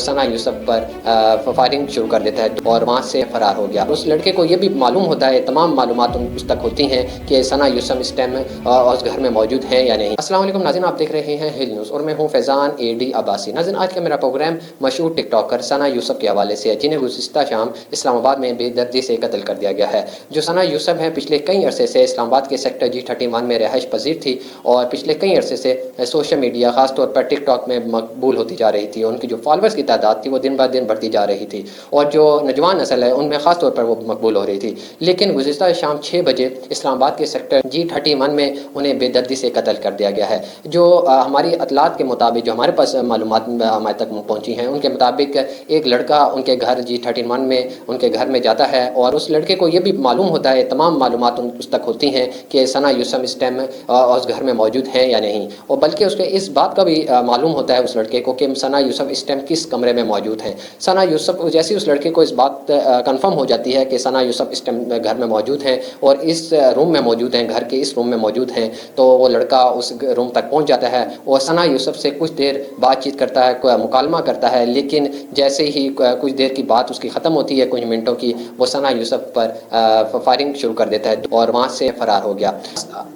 सना यूसुफ पर फायरिंग शुरू कर देता है और वहाँ से फरार हो गया। उस लड़के को ये भी मालूम होता है, तमाम मालूमात उस तक होती हैं कि सना यूसुफ इस टाइम उस घर में मौजूद हैं या नहीं। अस्सलाम वालेकुम नाज़रीन, आप देख रहे हैं हिल न्यूज़ और मैं हूँ फैज़ान एडी अब्बासी। नाज़रीन, आज का मेरा प्रोग्राम मशहूर टिकटॉकर सना यूसुफ के हवाले से है, जिन्हें गुज़िश्ता शाम इस्लामाबाद में बेदर्दी से कत्ल कर दिया गया है। जो सना यूसुफ है, पिछले कई अरसे से इस्लामाबाद के सेक्टर G31 में रहायश पजीर थी और पिछले कई अरसे से सोशल मीडिया ख़ासतौर पर टिकटॉक में मकबूल होती जा रही थी। उनकी जो फॉलोअर्स की तादाद थी वो दिन ब दिन बढ़ती जा रही थी और जो नौजवान नस्ल है उनमें ख़ास तौर पर वो मकबूल हो रही थी। लेकिन गुज़िश्ता शाम 6 बजे इस्लामाबाद के सेक्टर G31 में उन्हें बेदर्दी से कत्ल कर दिया गया है। जो हमारी अतलात के मुताबिक, जो हमारे पास मालूमात हमारे तक पहुँची हैं, उनके मुताबिक एक लड़का उनके घर G31 में उनके घर में जाता है और उस लड़के को ये भी मालूम होता है, तमाम मालूमात उस तक होती हैं कि सना यूसुफ इस टाइम उस घर में मौजूद हैं या नहीं। और बल्कि उसके इस बात का भी मालूम होता है उस लड़के को कि सना यूसुफ इस टाइम किस कमरे में मौजूद हैं। सना यूसुफ, जैसे उस लड़के को इस बात कंफर्म हो जाती है कि सना यूसुफ इस टाइम घर में मौजूद हैं और इस रूम में मौजूद हैं, घर के इस रूम में मौजूद हैं, तो वो लड़का उस रूम तक पहुंच जाता है और सना यूसुफ से कुछ देर बातचीत करता है, मुकालमा करता है। लेकिन जैसे ही कुछ देर की बात उसकी ख़त्म होती है, कुछ मिनटों की, वो सना यूसुफ पर फायरिंग शुरू कर देता है और वहाँ से फरार हो गया।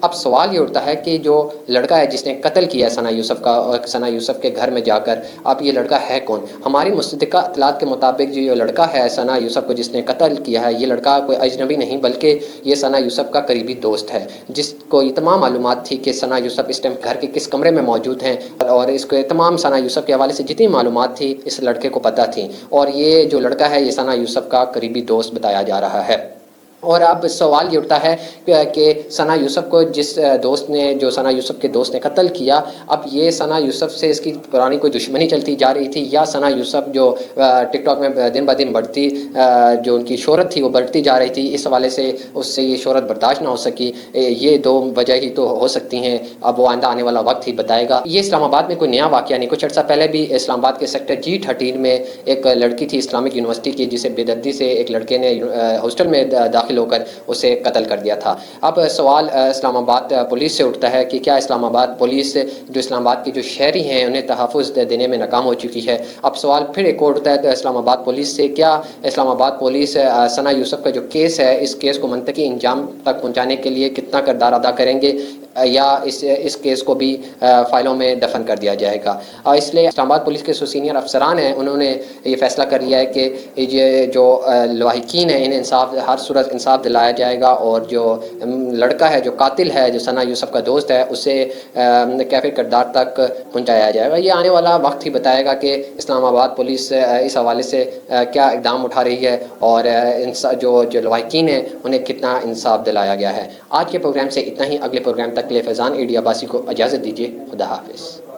अब सवाल ये उठता है कि जो लड़का है जिसने कत्ल किया सना यूसुफ का, और सना यूसुफ के घर में जाकर, अब ये लड़का है कौन? हमारी मुस्तदिका इत्तलात के मुताबिक जो लड़का है सना यूसुफ को जिसने कत्ल किया है, ये लड़का कोई अजनबी नहीं बल्कि ये सना यूसुफ का करीबी दोस्त है, जिसको ये तमाम मालूमात थी कि सना यूसुफ इस टाइम घर के किस कमरे में मौजूद हैं और इसको तमाम सना यूसुफ के हवाले से जितनी मालूमात थी इस लड़के को पता थी। और ये जो लड़का है ये सना यूसुफ का करीबी दोस्त बताया जा रहा है। और अब सवाल ये उठता है कि सना यूसुफ को जिस दोस्त ने, जो सना यूसुफ के दोस्त ने कत्ल किया, अब ये सना यूसुफ से इसकी पुरानी कोई दुश्मनी चलती जा रही थी या सना यूसुफ जो टिकटॉक में दिन ब दिन बढ़ती जो उनकी शोहरत थी वो बढ़ती जा रही थी, इस हवाले से उससे ये शोहरत बर्दाश्त ना हो सकी। ये दो वजह ही तो हो सकती हैं, अब वो आइंदा आने वाला वक्त ही बताएगा। ये इस्लामाबाद में कोई नया वाक़या नहीं, कुछ अर्सा पहले भी इस्लामाबाद के सेक्टर G13 में एक लड़की थी इस्लामिक यूनिवर्सिटी की, जिसे बेदर्दी से एक लड़के ने हॉस्टल में दाखिल होकर उसे कत्ल कर दिया था। अब सवाल इस्लामाबाद पुलिस से उठता है कि क्या इस्लामाबाद पुलिस, जो इस्लामाबाद के जो शहरी हैं, उन्हें तहफ़्फ़ुज़ देने में नाकाम हो चुकी है? अब सवाल फिर एक और उठता है तो इस्लामाबाद पुलिस से, क्या इस्लामाबाद पुलिस सना यूसुफ का जो केस है, इस केस को मुंतकी इंजाम तक पहुँचाने के लिए कितना किरदार अदा करेंगे या इस केस को भी फ़ाइलों में दफन कर दिया जाएगा? इसलिए इस्लामाबाद पुलिस के जो सीनियर अफसरान हैं उन्होंने ये फ़ैसला कर लिया है कि ये जो लवाहिकीन हैं इन्हें इंसाफ, हर सूरत इंसाफ दिलाया जाएगा और जो लड़का है, जो कातिल है, जो सना यूसुफ का दोस्त है, उसे कैफ़े किरदार तक पहुँचाया जाएगा। ये आने वाला वक्त ही बताएगा कि इस्लामाबाद पुलिस इस हवाले से क्या इक़दाम उठा रही है और जो लवाहिकीन हैं उन्हें कितना इंसाफ दिलाया गया है। आज के प्रोग्राम से इतना ही। अगले प्रोग्राम तक के लिए फैज़ान एडी अब्बासी को इजाज़त दीजिए। खुदा हाफ़िज़।